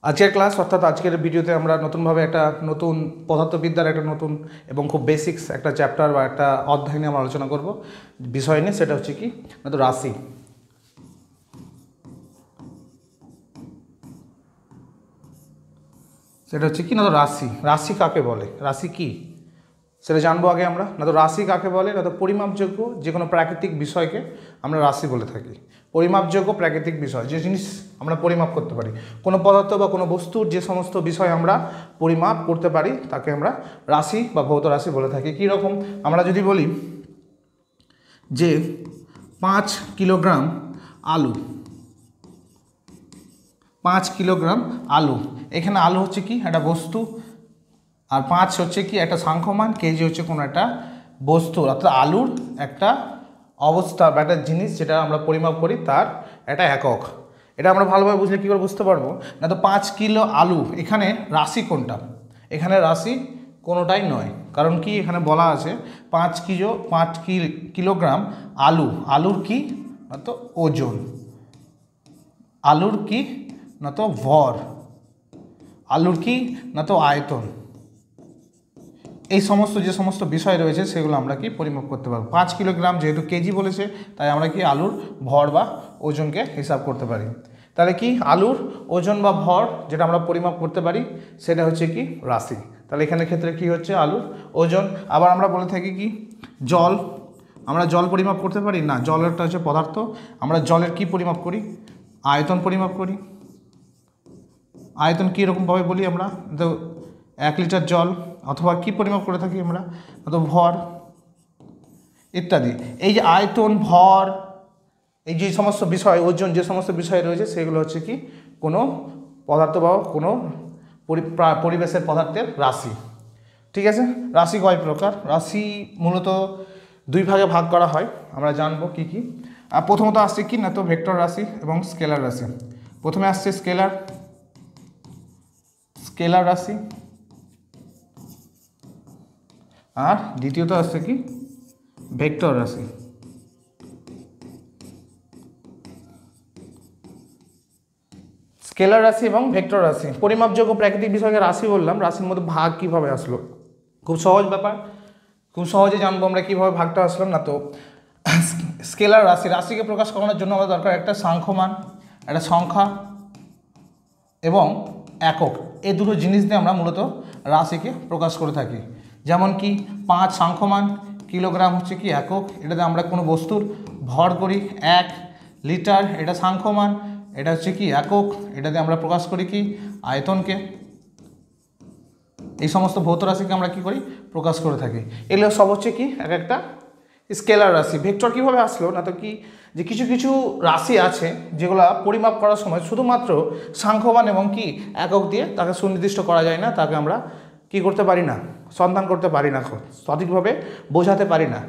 আজকের ক্লাস অর্থাৎ আজকের ভিডিওতে আমরা নতুনভাবে একটা নতুন পদার্থবিদ্যার একটা নতুন এবং খুব বেসিক্স একটা চ্যাপ্টার বা একটা অধ্যায় নিয়ে আমরা আলোচনা করব বিষয় নিয়ে। সেটা হচ্ছে কি না তো রাশি। সেটা হচ্ছে কি না তো রাশি। রাশি কাকে বলে, রাশি কি সেটা জানবো আগে আমরা। না তো রাশি কাকে বলে, না তো পরিমাপযোগ্য যে কোনো প্রাকৃতিক বিষয়কে আমরা রাশি বলে থাকি। পরিমাপযোগ্য প্রাকৃতিক বিষয়, যে জিনিস আমরা পরিমাপ করতে পারি, কোনো পদার্থ বা কোনো বস্তুর যে সমস্ত বিষয় আমরা পরিমাপ করতে পারি তাকে আমরা রাশি বা ভৌত রাশি বলে থাকি। কী রকম, আমরা যদি বলি যে 5 কিলোগ্রাম আলু, 5 কিলোগ্রাম আলু, এখানে আলু হচ্ছে কি একটা বস্তু, আর 5 হচ্ছে কি একটা সাংখ্যমান, কেজি হচ্ছে কোনো একটা বস্তু, অর্থাৎ আলুর একটা অবস্থা বা একটা জিনিস যেটা আমরা পরিমাপ করি তার একটা একক। এটা আমরা ভালোভাবে বুঝলে কী করে বুঝতে পারবো, না তো 5 কিলো আলু, এখানে রাশি কোনটা? এখানে রাশি কোনোটাই নয়। কারণ কি, এখানে বলা আছে 5 কিলোগ্রাম আলু। আলুর কি না তো ওজন, আলুর কি না তো ভর, আলুর কি না তো আয়তন। এই সমস্ত যে সমস্ত বিষয় রয়েছে সেগুলো আমরা কি পরিমাপ করতে পারবো। 5 কিলোগ্রাম যেহেতু কেজি বলেছে, তাই আমরা কি আলুর ভর বা ওজনকে হিসাব করতে পারি। তাহলে কি আলুর ওজন বা ভর যেটা আমরা পরিমাপ করতে পারি সেটা হচ্ছে কি রাশি। তাহলে এখানে ক্ষেত্রে কি হচ্ছে আলুর ওজন। আবার আমরা বলে থাকি কি জল, আমরা জল পরিমাপ করতে পারি না, জলেরটা হচ্ছে পদার্থ। আমরা জলের কি পরিমাপ করি, আয়তন পরিমাপ করি। আয়তন কীরকমভাবে বলি আমরা, তো 1 লিটার জল, অথবা কি পরিমাপ করে থাকি আমরা, অথবা ভর ইত্যাদি। এই যে আয়তন, ভর, এই যে সমস্ত বিষয়, ওজন, যে সমস্ত বিষয় রয়েছে সেগুলো হচ্ছে কি কোনো পদার্থ বা কোনো পরিবেশের পদার্থের রাশি। ঠিক আছে। রাশি কয় প্রকার? রাশি মূলত 2 ভাগে ভাগ করা হয়, আমরা জানবো কি কি। আর প্রথমত আসছে কি না তো ভেক্টর রাশি এবং স্কেলার রাশি। প্রথমে আসছে স্কেলার রাশি, আর দ্বিতীয়ত আসছে কি ভেক্টর রাশি। স্কেলার রাশি এবং ভেক্টর রাশি, পরিমাপযোগ্য প্রাকৃতিক বিষয়কে রাশি বললাম। রাশির মধ্যে ভাগ কিভাবে আসলো, খুব সহজ ব্যাপার, খুব সহজে জানবো আমরা কিভাবে ভাগটা আসলাম। না তো স্কেলার রাশি, রাশিকে প্রকাশ করানোর জন্য আমাদের দরকার একটা সাংখ্যমান, একটা সংখ্যা এবং একক। এই দুটো জিনিস দিয়ে আমরা মূলত রাশিকে প্রকাশ করে থাকি। যেমন কি 5 সাংখ্যমান, কিলোগ্রাম হচ্ছে কি একক, এটাতে আমরা কোনো বস্তুর ভর করি। 1 লিটার, এটা সাংখ্যমান, এটা হচ্ছে কি একক, এটাতে আমরা প্রকাশ করি কি আয়তনকে। এই সমস্ত ভৌত রাশিকে আমরা কি করি, প্রকাশ করে থাকি। এগুলো সব হচ্ছে কি এক একটা স্কেলার রাশি। ভেক্টর কীভাবে আসলো, না তো কি যে কিছু কিছু রাশি আছে যেগুলো পরিমাপ করার সময় শুধুমাত্র সাংখ্যমান এবং কি একক দিয়ে তাকে সুনির্দিষ্ট করা যায় না, তাকে আমরা কি করতে পারি না, সন্ধান করতে পারি না, সঠিকভাবে বোঝাতে পারি না।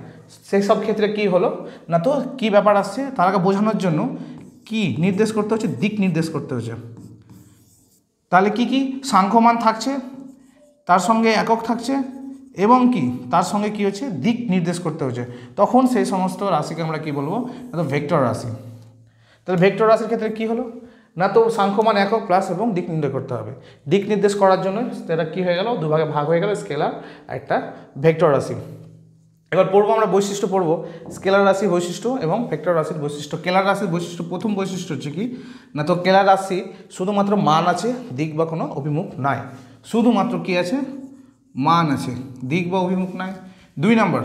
সেই সব ক্ষেত্রে কি হলো না তো কি ব্যাপার আসছে, তারাকে বোঝানোর জন্য কি নির্দেশ করতে হচ্ছে, দিক নির্দেশ করতে হচ্ছে। তাহলে কি কি সাংখ্যমান থাকছে, তার সঙ্গে একক থাকছে, এবং কি তার সঙ্গে কি হচ্ছে দিক নির্দেশ করতে হচ্ছে, তখন সেই সমস্ত রাশিকে আমরা কি বলবো, না তো ভেক্টর রাশি। তাহলে ভেক্টর রাশির ক্ষেত্রে কি হলো না তো সাংখ্যমান, একক প্লাস এবং দিক নির্দেশ করতে হবে। দিক নির্দেশ করার জন্য সেটা কি হয়ে গেল, দুভাগে ভাগ হয়ে গেল, স্কেলার একটা ভেক্টর রাশি। এবার পড়বো আমরা বৈশিষ্ট্য পড়বো, স্কেলার রাশির বৈশিষ্ট্য এবং ভেক্টর রাশির বৈশিষ্ট্য। স্কেলার রাশির বৈশিষ্ট্য, প্রথম বৈশিষ্ট্য হচ্ছে কি না তো স্কেলার রাশি শুধুমাত্র মান আছে, দিক বা কোনো অভিমুখ নাই। শুধুমাত্র কি আছে, মান আছে, দিক বা অভিমুখ নাই। 2 নম্বর,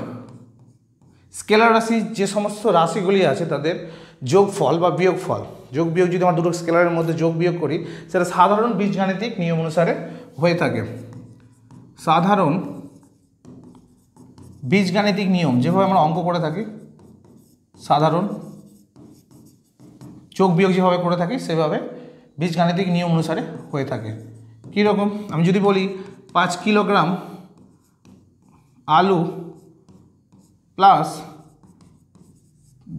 স্কেলার রাশি যে সমস্ত রাশিগুলি আছে তাদের যোগফল বা বিয়োগফল, যোগ বিয়োগ যদি আমরা দুটো স্কেলারের মধ্যে যোগ বিয়োগ করি, সেটা সাধারণ বীজগাণিতিক নিয়ম অনুসারে হয়ে থাকে। সাধারণ বীজগাণিতিক নিয়ম যেভাবে আমরা অঙ্ক করে থাকি, সাধারণ যোগ বিয়োগ যেভাবে করে থাকি সেভাবে বীজগাণিতিক নিয়ম অনুসারে হয়ে থাকে। কীরকম, আমি যদি বলি 5 কিলোগ্রাম আলু প্লাস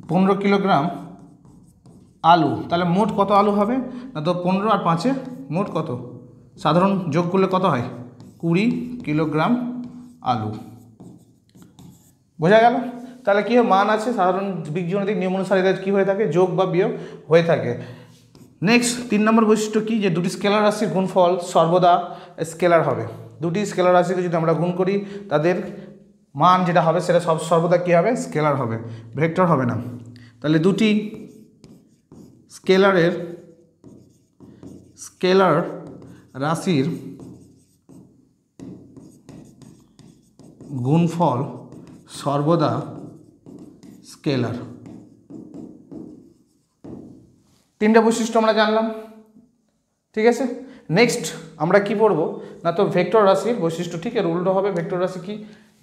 15 কিলোগ্রাম আলু, তাহলে মোট কত আলু হবে, না তো 15 আর 5 মোট কত, সাধারণ যোগ করলে কত হয়, 20 কিলোগ্রাম আলু। বোঝা গেল। তাহলে কী হয়, মান আছে, সাধারণ বীজগাণিতিক নিয়ম অনুসারে কী হয়ে থাকে, যোগ বা বিয়োগ হয়ে থাকে। নেক্সট 3 নম্বর বৈশিষ্ট্য কি, যে দুটি স্কেলার রাশির গুণফল সর্বদা স্কেলার হবে। দুটি স্কেলার রাশিকে যদি আমরা গুণ করি তাদের মান যেটা হবে সেটা সর্বদা কী হবে, স্কেলার হবে, ভেক্টর হবে না। তাহলে দুটি স্কেলার রাশির গুণফল সর্বদা স্কেলার। 3টা বৈশিষ্ট্য আমরা জানলাম, ঠিক আছে। নেক্সট আমরা কি পড়বো না, তো ভেক্টর রাশির বৈশিষ্ট্য, ঠিক এর উল্টো হবে। ভেক্টর রাশি কি,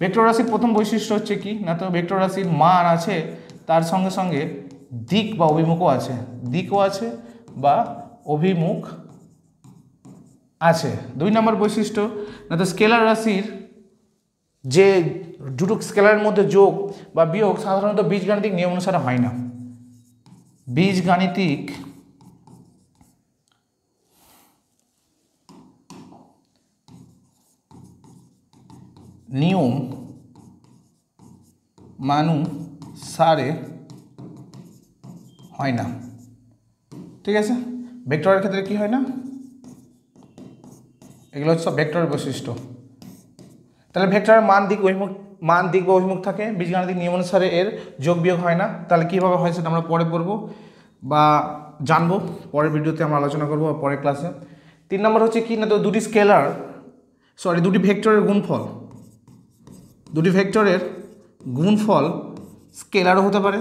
ভেক্টর রাশির প্রথম বৈশিষ্ট্য হচ্ছে কি না, তো ভেক্টর রাশির মান আছে, তার সঙ্গে সঙ্গে দিক বা অভিমুখও আছে, দিকও আছে বা অভিমুখ আছে। 2 নম্বর বৈশিষ্ট্য না, তো স্কেলার রাশির যে দুটো স্কেলারের মধ্যে যোগ বা বিয়োগ সাধারণত বীজগাণিতিক নিয়ম অনুসারে হয় না। বীজগাণিতিক নিয়ম মানুসারে হয় না, ঠিক আছে। ভেক্টরের ক্ষেত্রে কি হয় না, এগুলো হচ্ছে সব ভেক্টরের বৈশিষ্ট্য। তাহলে ভেক্টরের মান দিক বা অভিমুখ থাকে, বীজগাণিতিক নিয়ম অনুসারে এর যোগ বিয়োগ হয় না। তাহলে কীভাবে হয় সেটা আমরা পরে পড়বো বা জানবো, পরের ভিডিওতে আমরা আলোচনা করবো পরের ক্লাসে। 3 নম্বর হচ্ছে কি না, তো দুটি ভেক্টরের গুণফল স্কেলারও হতে পারে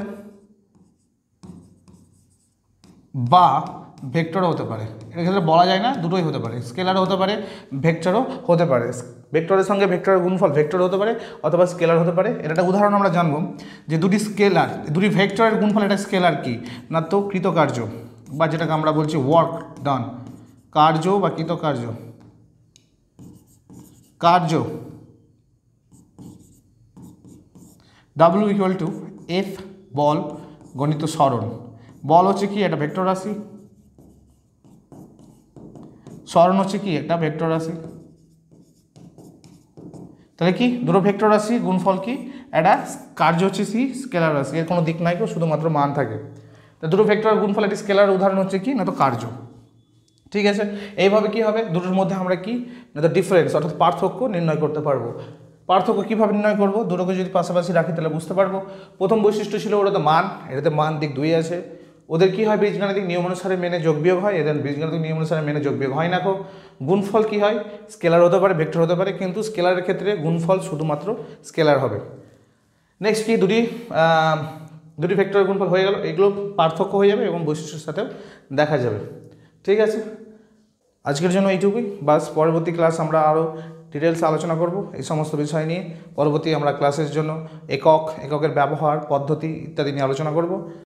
বা ভেক্টরও হতে পারে। এর ক্ষেত্রে বলা যায় না, দুটোই হতে পারে, স্কেলারও হতে পারে, ভেক্টরও হতে পারে। ভেক্টরের সঙ্গে ভেক্টরের গুণফল ভেক্টর হতে পারে অথবা স্কেলার হতে পারে। এর একটা উদাহরণ আমরা জানবো, যে দুটি ভেক্টরের গুণফল, এটা স্কেলার কি না, তো কৃতকার্য বা যেটাকে আমরা বলছি ওয়ার্ক ডান, কার্য বা কৃতকার্য, W = F বল গণিত সরণ। বল হচ্ছে কি, এটা ভেক্টর রাশি, সরণ হচ্ছে কি, একটা ভেক্টর রাশি। তাহলে কি, দুটো ভেক্টর রাশি গুণফল কি, একটা কার্য হচ্ছে স্কেলার রাশি, এর কোনো দিক নাই, শুধুমাত্র মান থাকে। তো দুটো ভেক্টরের গুণফল একটি স্কেলার উদাহরণ হচ্ছে কি না, তো কার্য, ঠিক আছে। এইভাবে কি হবে, দুটোর মধ্যে আমরা কি না, তো ডিফারেন্স অর্থাৎ পার্থক্য নির্ণয় করতে পারবো। পার্থক্য কীভাবে নির্ণয় করবো, দুটোকে যদি পাশাপাশি রাখি তাহলে বুঝতে পারবো। প্রথম বৈশিষ্ট্য ছিল ওটাতে মান, এটাতে মান দিক 2 আছে। ওদের কি হয়, বীজগাণিতিক নিয়ম অনুসারে মেনে যোগ বিয়োগ হয়, এদের বীজগাণিতিক নিয়ম অনুসারে মেনে যোগ বিয়োগ হয় না। গুণফল কি হয়, স্কেলার হতে পারে, ভেক্টর হতে পারে, কিন্তু স্কেলারের ক্ষেত্রে গুণফল শুধুমাত্র স্কেলার হবে। নেক্সট কি, দুটি ভেক্টরের গুণফল হয়ে গেল, এগুলো পার্থক্য হয়ে যাবে এবং বৈশিষ্ট্যের সাথেও দেখা যাবে, ঠিক আছে। আজকের জন্য এইটুকুই, বাস। পরবর্তী ক্লাস আমরা আরও ডিটেলসে আলোচনা করব এই সমস্ত বিষয় নিয়ে। পরবর্তী আমরা ক্লাসের জন্য এককের ব্যবহার, পদ্ধতি ইত্যাদি নিয়ে আলোচনা করব।